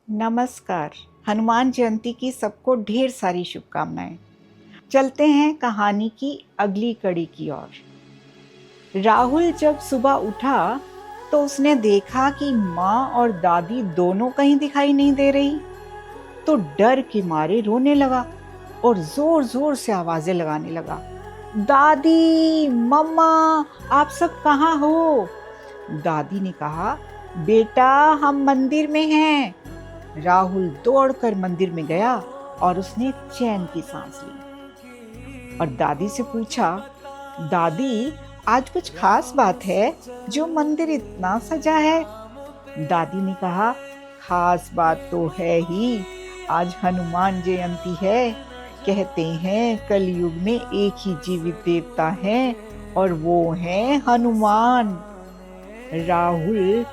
नमस्कार। हनुमान जयंती की सबको ढेर सारी शुभकामनाएं। चलते हैं कहानी की अगली कड़ी की ओर। राहुल जब सुबह उठा तो उसने देखा कि माँ और दादी दोनों कहीं दिखाई नहीं दे रही। तो डर के मारे रोने लगा और जोर जोर से आवाजें लगाने लगा। दादी, मम्मा, आप सब कहाँ हो? दादी ने कहा, बेटा, हम मंदिर में हैं। राहुल दौड़कर मंदिर में गया और उसने चैन की सांस ली और दादी से पूछा, दादी, आज कुछ खास बात है जो मंदिर इतना सजा है? दादी ने कहा, खास बात तो है ही। आज हनुमान जयंती है। कहते हैं कलयुग में एक ही जीवित देवता है और वो है हनुमान। राहुल,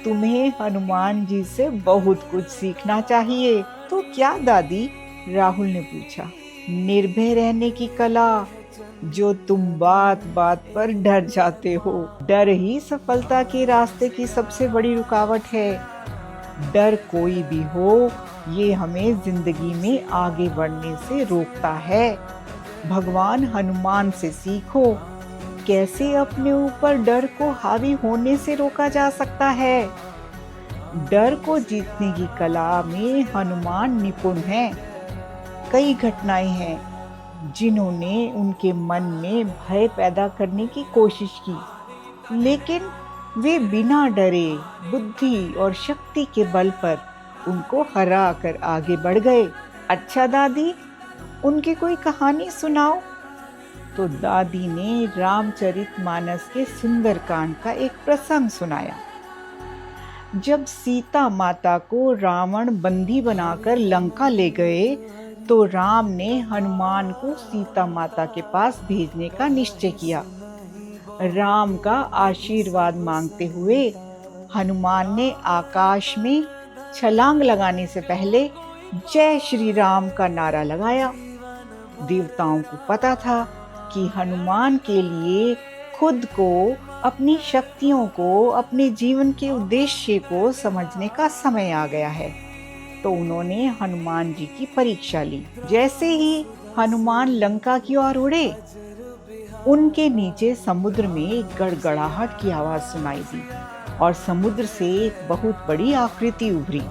तुम्हें हनुमान जी से बहुत कुछ सीखना चाहिए। तो क्या दादी? राहुल ने पूछा। निर्भय रहने की कला, जो तुम बात बात पर डर जाते हो। डर ही सफलता के रास्ते की सबसे बड़ी रुकावट है। डर कोई भी हो, ये हमें जिंदगी में आगे बढ़ने से रोकता है। भगवान हनुमान से सीखो कैसे अपने ऊपर डर को हावी होने से रोका जा सकता है। डर को जीतने की कला में हनुमान निपुण हैं। कई घटनाएं हैं जिन्होंने उनके मन में भय पैदा करने की कोशिश की, लेकिन वे बिना डरे बुद्धि और शक्ति के बल पर उनको हरा कर आगे बढ़ गए। अच्छा दादी, उनकी कोई कहानी सुनाओ। तो दादी ने रामचरितमानस के सुंदरकांड का एक प्रसंग सुनाया। जब सीता माता को रावण बंदी बनाकर लंका ले गए तो राम ने हनुमान को सीता माता के पास भेजने का निश्चय किया। राम का आशीर्वाद मांगते हुए हनुमान ने आकाश में छलांग लगाने से पहले जय श्री राम का नारा लगाया। देवताओं को पता था कि हनुमान के लिए खुद को, अपनी शक्तियों को, अपने जीवन के उद्देश्य को समझने का समय आ गया है। तो उन्होंने हनुमान जी की परीक्षा ली। जैसे ही हनुमान लंका की ओर उड़े, उनके नीचे समुद्र में एक गड़गड़ाहट की आवाज सुनाई दी और समुद्र से एक बहुत बड़ी आकृति उभरी।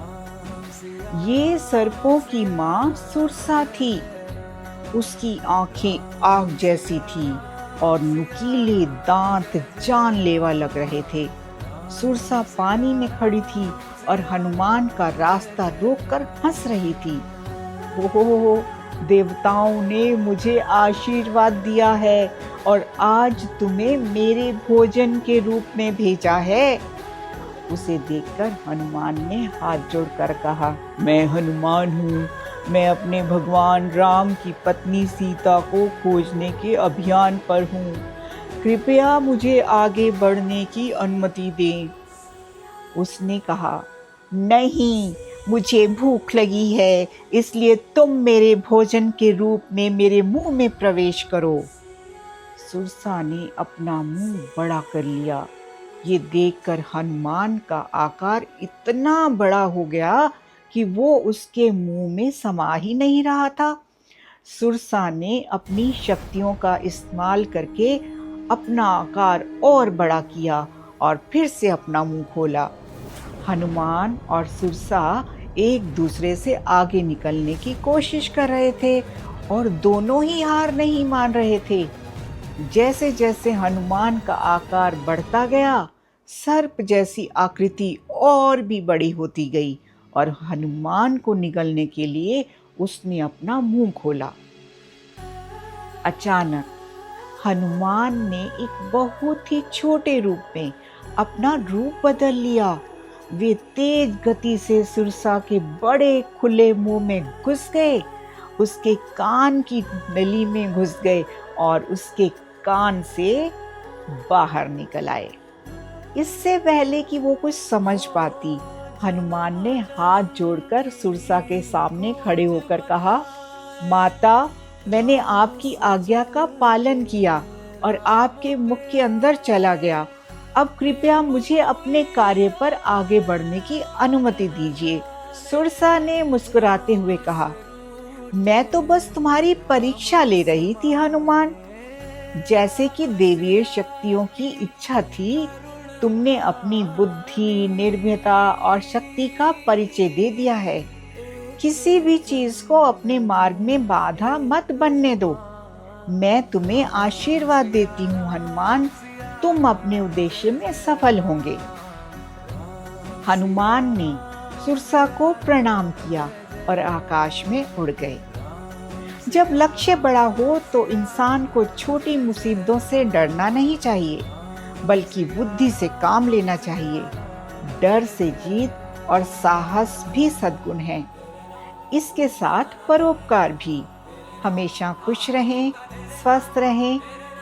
ये सर्पों की माँ सुरसा थी। उसकी आंखें आग जैसी थी और नुकीले दांत जानलेवा लग रहे थे। सुरसा पानी में खड़ी थी और हनुमान का रास्ता रोककर हंस रही थी। हो, देवताओं ने मुझे आशीर्वाद दिया है और आज तुम्हें मेरे भोजन के रूप में भेजा है। उसे देखकर हनुमान ने हाथ जोड़कर कहा, मैं हनुमान हूँ। मैं अपने भगवान राम की पत्नी सीता को खोजने के अभियान पर हूँ। कृपया मुझे आगे बढ़ने की अनुमति दें। उसने कहा, नहीं, मुझे भूख लगी है, इसलिए तुम मेरे भोजन के रूप में मेरे मुंह में प्रवेश करो। सुरसा ने अपना मुंह बड़ा कर लिया। ये देखकर हनुमान का आकार इतना बड़ा हो गया कि वो उसके मुंह में समा ही नहीं रहा था। सुरसा ने अपनी शक्तियों का इस्तेमाल करके अपना आकार और बड़ा किया और फिर से अपना मुंह खोला। हनुमान और सुरसा एक दूसरे से आगे निकलने की कोशिश कर रहे थे और दोनों ही हार नहीं मान रहे थे। जैसे जैसे हनुमान का आकार बढ़ता गया, सर्प जैसी आकृति और भी बड़ी होती गई और हनुमान को निगलने के लिए उसने अपना मुंह खोला। अचानक हनुमान ने एक बहुत ही छोटे रूप में अपना रूप बदल लिया। वे तेज गति से सुरसा के बड़े खुले मुंह में घुस गए, उसके कान की नली में घुस गए और उसके कान से बाहर निकल आए। इससे पहले कि वो कुछ समझ पाती, हनुमान ने हाथ जोड़कर सुरसा के सामने खड़े होकर कहा, माता, मैंने आपकी आज्ञा का पालन किया और आपके मुख के अंदर चला गया। अब कृपया मुझे अपने कार्य पर आगे बढ़ने की अनुमति दीजिए। सुरसा ने मुस्कुराते हुए कहा, मैं तो बस तुम्हारी परीक्षा ले रही थी हनुमान। जैसे कि देवीय शक्तियों की इच्छा थी, तुमने अपनी बुद्धि, निर्भयता और शक्ति का परिचय दे दिया है। किसी भी चीज को अपने मार्ग में बाधा मत बनने दो। मैं तुम्हें आशीर्वाद देती हूँ हनुमान, तुम अपने उद्देश्य में सफल होंगे। हनुमान ने सुरसा को प्रणाम किया और आकाश में उड़ गए। जब लक्ष्य बड़ा हो तो इंसान को छोटी मुसीबतों से डरना नहीं चाहिए, बल्कि बुद्धि से काम लेना चाहिए। डर से जीत और साहस भी सद्गुण है। इसके साथ परोपकार भी। हमेशा खुश रहें, स्वस्थ रहें।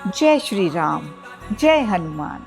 जय श्री राम, जय हनुमान।